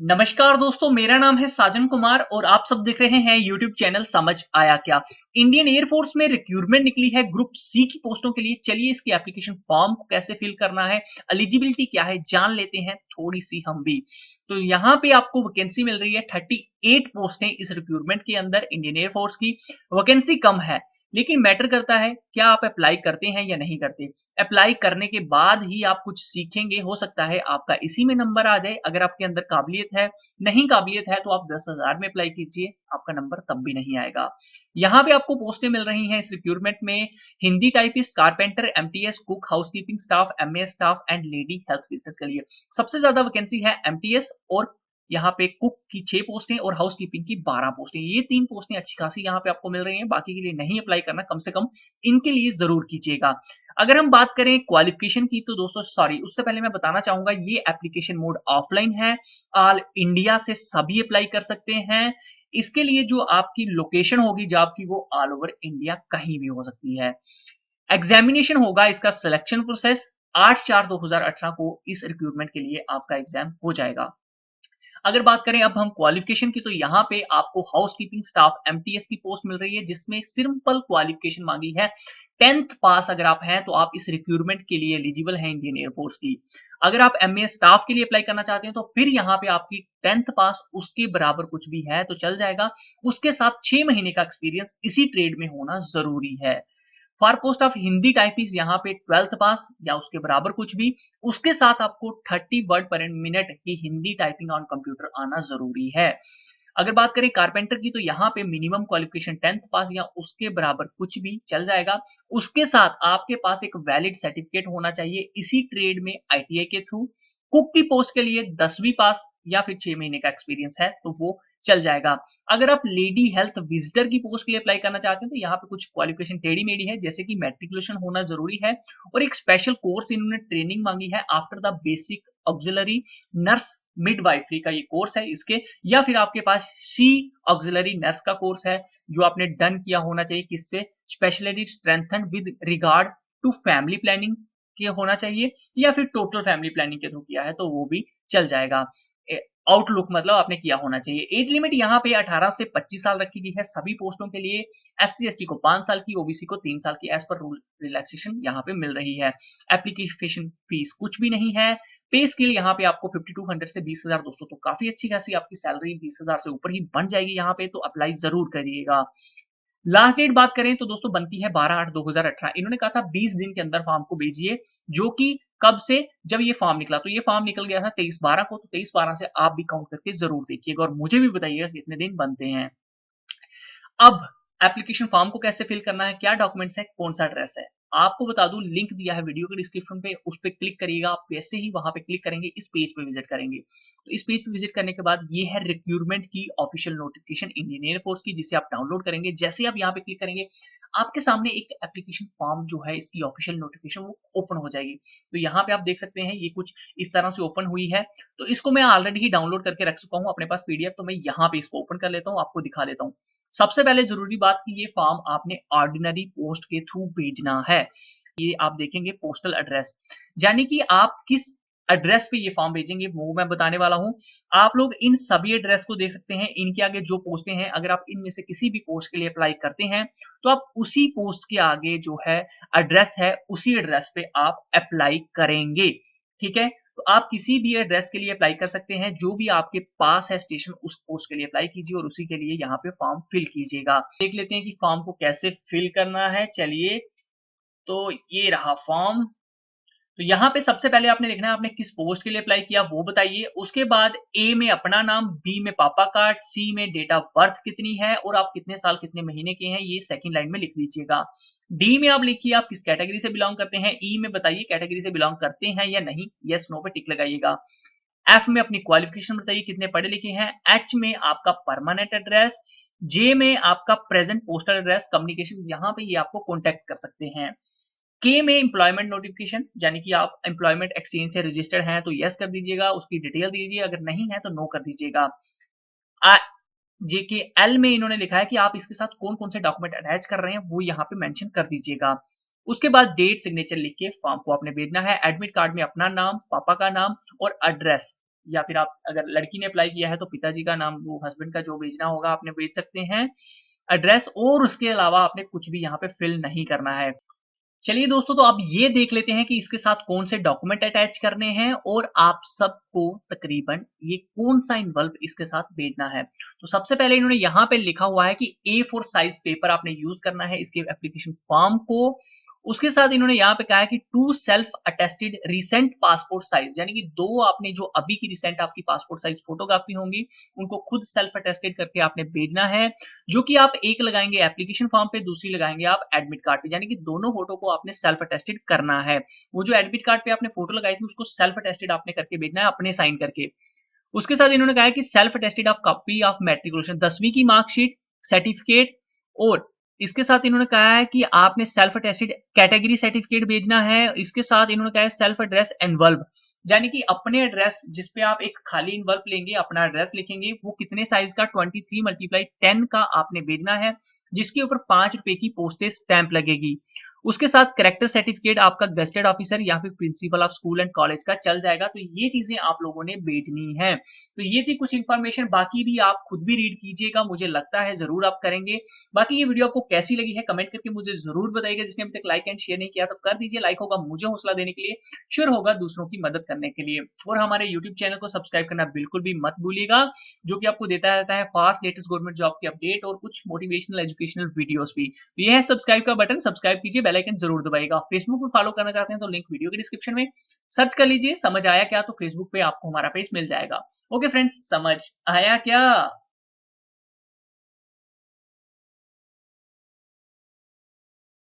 नमस्कार दोस्तों, मेरा नाम है साजन कुमार और आप सब देख रहे हैं यूट्यूब चैनल समझ आया क्या। इंडियन एयरफोर्स में रिक्रूटमेंट निकली है ग्रुप सी की पोस्टों के लिए। चलिए इसकी एप्लीकेशन फॉर्म को कैसे फिल करना है, एलिजिबिलिटी क्या है, जान लेते हैं थोड़ी सी हम भी। तो यहाँ पे आपको वैकेंसी मिल रही है 38 पोस्टें इस रिक्रूटमेंट के अंदर। इंडियन एयरफोर्स की वैकेंसी कम है, लेकिन मैटर करता है क्या आप अप्लाई करते हैं या नहीं करते। अप्लाई करने के बाद ही आप कुछ सीखेंगे, हो सकता है आपका इसी में नंबर आ जाए। अगर आपके अंदर काबिलियत है, नहीं काबिलियत है तो आप 10,000 में अप्लाई कीजिए, आपका नंबर तब भी नहीं आएगा। यहाँ पे आपको पोस्टें मिल रही हैं इस रिक्रूटमेंट में। Hindi typist, carpenter, MTS, cook, housekeeping staff, MA staff and lady health visitor के लिए सबसे ज्यादा वैकेंसी है एमटीएस और यहाँ पे कुक की 6 पोस्टें और हाउसकीपिंग की 12 पोस्टें। ये 3 पोस्टें अच्छी खासी यहाँ पे आपको मिल रही हैं। बाकी के लिए नहीं अप्लाई करना, कम से कम इनके लिए जरूर कीजिएगा। अगर हम बात करें क्वालिफिकेशन की तो दोस्तों सॉरी, उससे पहले मैं बताना चाहूंगा ये एप्लीकेशन मोड ऑफलाइन है। ऑल इंडिया से सभी अप्लाई कर सकते हैं। इसके लिए जो आपकी लोकेशन होगी जॉब की, वो ऑल ओवर इंडिया कहीं भी हो सकती है। एग्जामिनेशन होगा इसका सिलेक्शन प्रोसेस 8/4/2018 को इस रिक्रूटमेंट के लिए आपका एग्जाम हो जाएगा। अगर बात करें अब हम क्वालिफिकेशन की तो यहाँ पे आपको हाउसकीपिंग स्टाफ एमटीएस की पोस्ट मिल रही है, जिसमें सिंपल क्वालिफिकेशन मांगी है। 10th पास अगर आप हैं तो आप इस रिक्रूटमेंट के लिए एलिजिबल हैं इंडियन एयरफोर्स की। अगर आप एमए स्टाफ के लिए अप्लाई करना चाहते हैं तो फिर यहाँ पे आपकी 10th पास उसके बराबर कुछ भी है तो चल जाएगा। उसके साथ 6 महीने का एक्सपीरियंस इसी ट्रेड में होना जरूरी है। For post of Hindi typist यहाँ पे 12th पास या उसके बराबर कुछ भी, उसके साथ आपको 30 वर्ड पर मिनट की हिंदी टाइपिंग ऑन कंप्यूटर आना जरूरी है। अगर बात करें कारपेंटर की तो यहाँ पे मिनिमम क्वालिफिकेशन 10th पास या उसके बराबर कुछ भी चल जाएगा। उसके साथ आपके पास एक वैलिड सर्टिफिकेट होना चाहिए इसी ट्रेड में आईटीआई के थ्रू। कुक की पोस्ट के लिए 10वीं पास या फिर 6 महीने का एक्सपीरियंस है तो वो चल जाएगा। अगर आप लेडी हेल्थ विजिटर की पोस्ट के लिए अप्लाई करना चाहते हैं तो यहाँ पे कुछ क्वालिफिकेशन टेढ़ी मेढ़ी है, जैसे कि मैट्रिकुलेशन होना जरूरी है और एक स्पेशल कोर्स इन्होंने ट्रेनिंग मांगी है after the basic auxiliary nurse midwifery का ये कोर्स है इसके, या फिर आपके पास सी ऑक्सिलरी नर्स का कोर्स है जो आपने डन किया होना चाहिए। किससे? Speciality strengthen with regard to family planning के होना चाहिए, या फिर टोटल फैमिली प्लानिंग के थ्रू किया है तो वो भी चल जाएगा। आउटलुक मतलब आपने किया होना चाहिए। एज लिमिट यहाँ पे 18 से 25 साल रखी गई है सभी पोस्टों के लिए। एससी एसटी को 5 साल की, ओबीसी को 3 साल की एज पर रूल रिलैक्सेशन यहाँ पे मिल रही है। एप्लीकेशन फीस कुछ भी नहीं है। पे स्केल यहाँ पे आपको 5200 से 20,200, तो काफी अच्छी खासी आपकी सैलरी 20,000 से ऊपर ही बन जाएगी यहाँ पे, तो अप्लाई जरूर करिएगा। लास्ट डेट बात करें तो दोस्तों बनती है 12/8/2018। इन्होंने कहा था 20 दिन के अंदर फॉर्म को भेजिए, जो कि कब से? जब ये फॉर्म निकला, तो ये फॉर्म निकल गया था 23/12 को, तो 23/12 से आप भी काउंट करके जरूर देखिएगा और मुझे भी बताइएगा कितने दिन बनते हैं। अब एप्लीकेशन फॉर्म को कैसे फिल करना है, क्या डॉक्यूमेंट्स है, कौन सा एड्रेस है, आपको बता दूं लिंक दिया है वीडियो के डिस्क्रिप्शन पे, उस पर क्लिक करिएगा। आप वैसे ही वहां पे क्लिक करेंगे इस पेज पे विजिट करेंगे, तो इस पेज पे विजिट करने के बाद ये है रिक्रूटमेंट की ऑफिशियल नोटिफिकेशन इंडियन एयरफोर्स की, जिसे आप डाउनलोड करेंगे। जैसे ही आप यहाँ पे क्लिक करेंगे आपके सामने एक एप्लीकेशन फॉर्म जो है इसकी ऑफिशियल नोटिफिकेशन वो ओपन हो जाएगी। तो यहाँ पे आप देख सकते हैं ये कुछ इस तरह से ओपन हुई है। तो इसको मैं ऑलरेडी ही डाउनलोड करके रख चुका हूँ अपने पास पीडीएफ, तो मैं यहाँ पे इसको ओपन कर लेता हूँ, आपको दिखा देता हूँ। सबसे पहले जरूरी बात कि ये फॉर्म आपने ऑर्डिनरी पोस्ट के थ्रू भेजना है। ये आप देखेंगे पोस्टल एड्रेस, यानी कि आप किस एड्रेस पे ये फॉर्म भेजेंगे वो मैं बताने वाला हूं। आप लोग इन सभी एड्रेस को देख सकते हैं, इनके आगे जो पोस्टें हैं, अगर आप इनमें से किसी भी पोस्ट के लिए अप्लाई करते हैं तो आप उसी पोस्ट के आगे जो है एड्रेस है उसी एड्रेस पे आप अप्लाई करेंगे। ठीक है, तो आप किसी भी एड्रेस के लिए अप्लाई कर सकते हैं, जो भी आपके पास है स्टेशन उस पोस्ट के लिए अप्लाई कीजिए और उसी के लिए यहाँ पे फॉर्म फिल कीजिएगा। देख लेते हैं कि फॉर्म को कैसे फिल करना है। चलिए, तो ये रहा फॉर्म। तो यहाँ पे सबसे पहले आपने लिखना है आपने किस पोस्ट के लिए अप्लाई किया वो बताइए। उसके बाद ए में अपना नाम, बी में पापा का, सी में डेट ऑफ बर्थ कितनी है और आप कितने साल कितने महीने के हैं, ये सेकंड लाइन में लिख लीजिएगा। डी में आप लिखिए आप किस कैटेगरी से बिलोंग करते हैं। ई में बताइए कैटेगरी से बिलोंग करते हैं या नहीं, यस नो पे टिक लगाइएगा। एफ में अपनी क्वालिफिकेशन बताइए कितने पढ़े लिखे हैं। एच में आपका परमानेंट एड्रेस। जे में आपका प्रेजेंट पोस्टल एड्रेस, कम्युनिकेशन यहाँ पे ये आपको कॉन्टेक्ट कर सकते हैं। के में एम्प्लॉयमेंट नोटिफिकेशन, यानी कि आप एम्प्लॉयमेंट एक्सचेंज से रजिस्टर्ड हैं तो यस कर दीजिएगा, उसकी डिटेल दीजिए, अगर नहीं है तो नो कर दीजिएगा। जेके एल में इन्होंने लिखा है कि आप इसके साथ कौन कौन से डॉक्यूमेंट अटैच कर रहे हैं वो यहाँ पे मेंशन कर दीजिएगा। उसके बाद डेट सिग्नेचर लिख के फॉर्म को आपने भेजना है। एडमिट कार्ड में अपना नाम, पापा का नाम और एड्रेस या फिर आप अगर लड़की ने अप्लाई किया है तो पिताजी का नाम, वो हस्बैंड का जो भेजना होगा आपने भेज सकते हैं, एड्रेस, और उसके अलावा आपने कुछ भी यहाँ पे फिल नहीं करना है। चलिए दोस्तों, तो अब ये देख लेते हैं कि इसके साथ कौन से डॉक्यूमेंट अटैच करने हैं और आप सबको तकरीबन ये कौन सा इन्वॉल्व इसके साथ भेजना है। तो सबसे पहले इन्होंने यहाँ पे लिखा हुआ है कि A4 साइज पेपर आपने यूज करना है इसके एप्लीकेशन फॉर्म को। उसके साथ इन्होंने यहाँ पे कहा है कि 2 self attested recent passport size, यानी कि 2 आपने जो अभी की रिसेंट आपकी पासपोर्ट साइज फोटोकॉपी होंगी उनको खुद सेल्फ अटेस्टेड करके आपने भेजना है, जो कि आप एक लगाएंगे एप्लीकेशन फॉर्म पे, दूसरी लगाएंगे आप एडमिट कार्ड पे, यानी कि दोनों फोटो को आपने सेल्फ अटेस्टेड करना है। वो जो एडमिट कार्ड पे आपने फोटो लगाई थी उसको सेल्फ अटेस्टेड आपने करके भेजना है अपने साइन करके। उसके साथ इन्होंने कहा है कि self attested of copy of matriculation, 10वीं की मार्कशीट, सर्टिफिकेट, और इसके साथ इन्होंने कहा है कि आपने सेल्फ अटेस्टेड कैटेगरी सर्टिफिकेट भेजना है। इसके साथ इन्होंने कहा है सेल्फ एड्रेस एनवल्व, यानी कि अपने एड्रेस जिस पे आप एक खाली इन्वल्व लेंगे, अपना एड्रेस लिखेंगे, वो कितने साइज का 23 × 10 का आपने भेजना है, जिसके ऊपर 5 रुपए की पोस्टेज स्टैंप लगेगी। उसके साथ करेक्टर सर्टिफिकेट आपका गेस्टेड ऑफिसर या फिर principle of school and college का चल जाएगा। तो ये चीजें आप लोगों ने भेजनी है। तो ये थी कुछ इन्फॉर्मेशन, बाकी भी आप खुद भी रीड कीजिएगा, मुझे लगता है जरूर आप करेंगे। बाकी ये वीडियो आपको कैसी लगी है कमेंट करके मुझे जरूर बताइएगा। जिसने अभी तक लाइक एंड शेयर नहीं किया तो कर दीजिए, लाइक होगा मुझे हौसला देने के लिए, शेयर होगा दूसरों की मदद करने के लिए, और हमारे यूट्यूब चैनल को सब्सक्राइब करना बिल्कुल भी मत भूलिएगा, जो कि आपको देता रहता है फास्ट लेटेस्ट गवर्नमेंट जॉब के अपडेट और कुछ मोटिवेशनल एजुकेशनल वीडियोस भी। तो ये है सब्सक्राइब का बटन, सब्सक्राइब कीजिए, बेल आइकन जरूर दबाइएगा। फेसबुक पे फॉलो करना चाहते हैं तो लिंक वीडियो के डिस्क्रिप्शन में, सर्च कर लीजिए समझ आया क्या, तो फेसबुक पे आपको हमारा पेज मिल जाएगा। ओके फ्रेंड्स, समझ आया क्या?